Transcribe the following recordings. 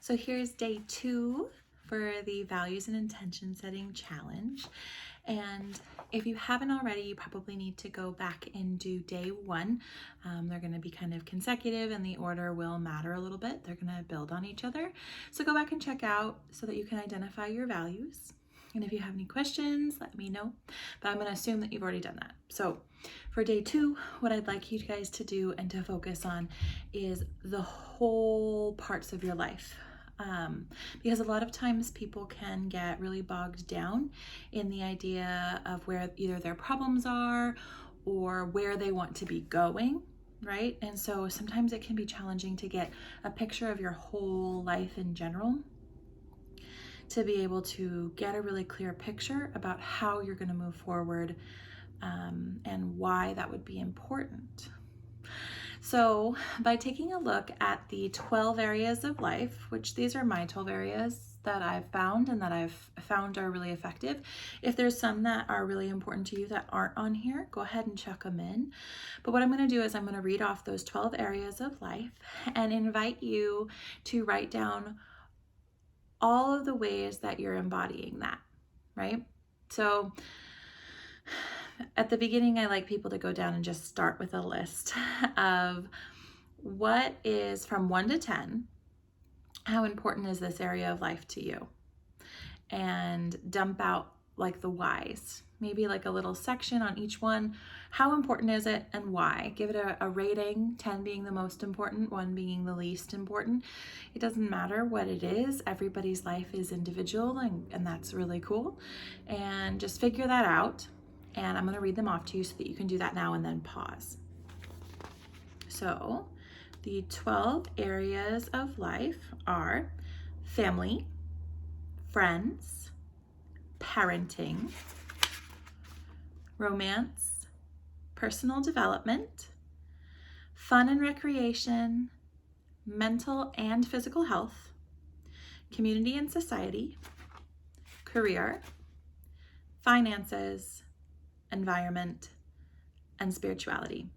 So here's day 2 for the values and intention setting challenge. And if you haven't already, you probably need to go back and do day 1. They're going to be kind of consecutive and the order will matter a little bit. They're going to build on each other. So go back and check out so that you can identify your values. And if you have any questions, let me know. But I'm going to assume that you've already done that. So for day 2, what I'd like you guys to do and to focus on is the whole parts of your life. Because a lot of times people can get really bogged down in the idea of where either their problems are or where they want to be going, right? And so sometimes it can be challenging to get a picture of your whole life in general, to be able to get a really clear picture about how you're going to move forward and why that would be important. So by taking a look at the 12 areas of life, which these are my 12 areas that I've found and that I've found are really effective. If there's some that are really important to you that aren't on here, go ahead and check them in. But what I'm going to do is I'm going to read off those 12 areas of life and invite you to write down all of the ways that you're embodying that, right? So at the beginning, I like people to go down and just start with a list of what is from 1 to 10, how important is this area of life to you? And dump out like the whys, maybe like a little section on each one. How important is it and why? Give it a rating, 10 being the most important, 1 being the least important. It doesn't matter what it is. Everybody's life is individual and that's really cool. And just figure that out. And I'm going to read them off to you so that you can do that now and then pause. So the 12 areas of life are family, friends, parenting, romance, personal development, fun and recreation, mental and physical health, community and society, career, finances, environment, and spirituality.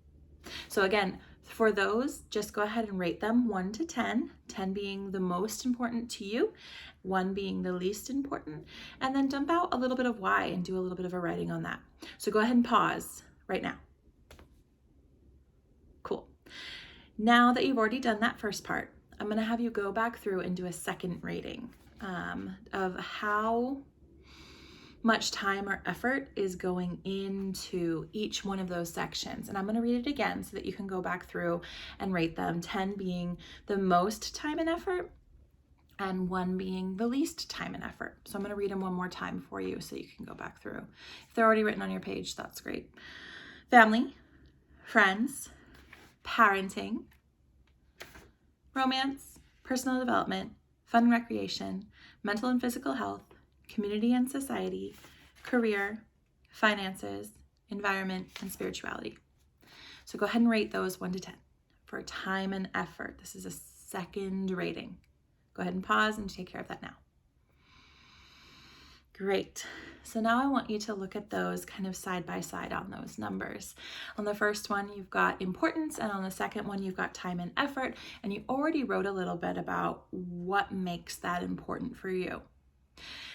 So again, for those, just go ahead and rate them 1 to 10, 10 being the most important to you, 1 being the least important, and then dump out a little bit of why and do a little bit of a writing on that. So go ahead and pause right now. Cool. Now that you've already done that first part, I'm going to have you go back through and do a second rating of how much time or effort is going into each one of those sections. And I'm going to read it again so that you can go back through and rate them, 10 being the most time and effort and 1 being the least time and effort. So I'm going to read them one more time for you so you can go back through. If they're already written on your page, that's great. Family, friends, parenting, romance, personal development, fun and recreation, mental and physical health, community and society, career, finances, environment, and spirituality. So go ahead and rate those 1 to 10 for time and effort. This is a second rating. Go ahead and pause and take care of that now. Great. So now I want you to look at those kind of side by side on those numbers. On the first one, you've got importance, and on the second one, you've got time and effort, and you already wrote a little bit about what makes that important for you.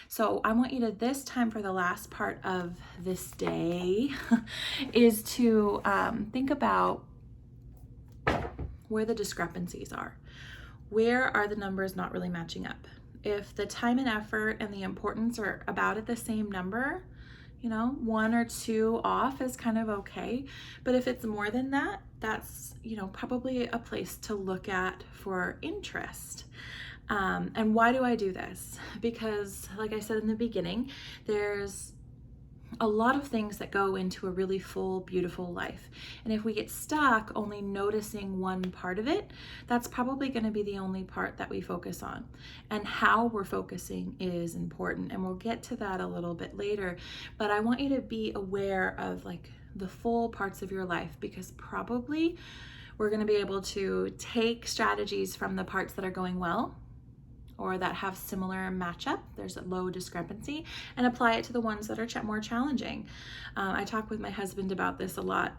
So I want you to, this time for the last part of this day, is to think about where the discrepancies are. Where are the numbers not really matching up? If the time and effort and the importance are about at the same number, 1 or 2 off is kind of okay. But if it's more than that, that's, probably a place to look at for interest. And why do I do this? Because like I said in the beginning, there's a lot of things that go into a really full, beautiful life. And if we get stuck only noticing one part of it, that's probably going to be the only part that we focus on. And how we're focusing is important. And we'll get to that a little bit later. But I want you to be aware of like the full parts of your life, because probably we're going to be able to take strategies from the parts that are going well or that have similar matchup, there's a low discrepancy, and apply it to the ones that are more challenging. I talk with my husband about this a lot.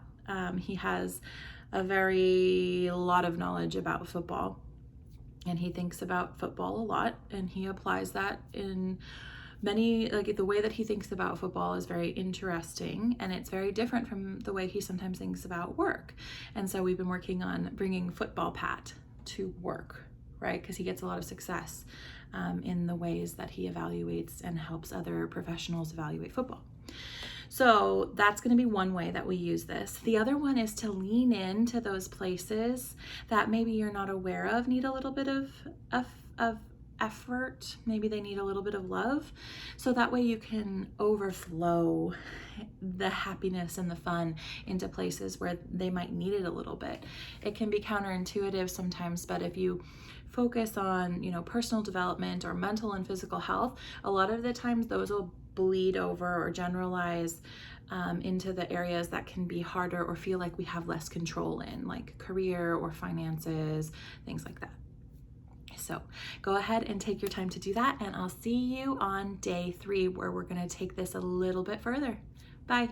He has a lot of knowledge about football, And he thinks about football a lot, and he applies that in many, like the way that he thinks about football is very interesting, and it's very different from the way he sometimes thinks about work. And so we've been working on bringing football Pat to work, right? Because he gets a lot of success in the ways that he evaluates and helps other professionals evaluate football. So that's going to be one way that we use this. The other one is to lean into those places that maybe you're not aware of, need a little bit of effort. Maybe they need a little bit of love. So that way you can overflow the happiness and the fun into places where they might need it a little bit. It can be counterintuitive sometimes, but if you focus on, personal development or mental and physical health, a lot of the times those will bleed over or generalize into the areas that can be harder or feel like we have less control in, like career or finances, things like that. So go ahead and take your time to do that, and I'll see you on day 3 where we're going to take this a little bit further. Bye.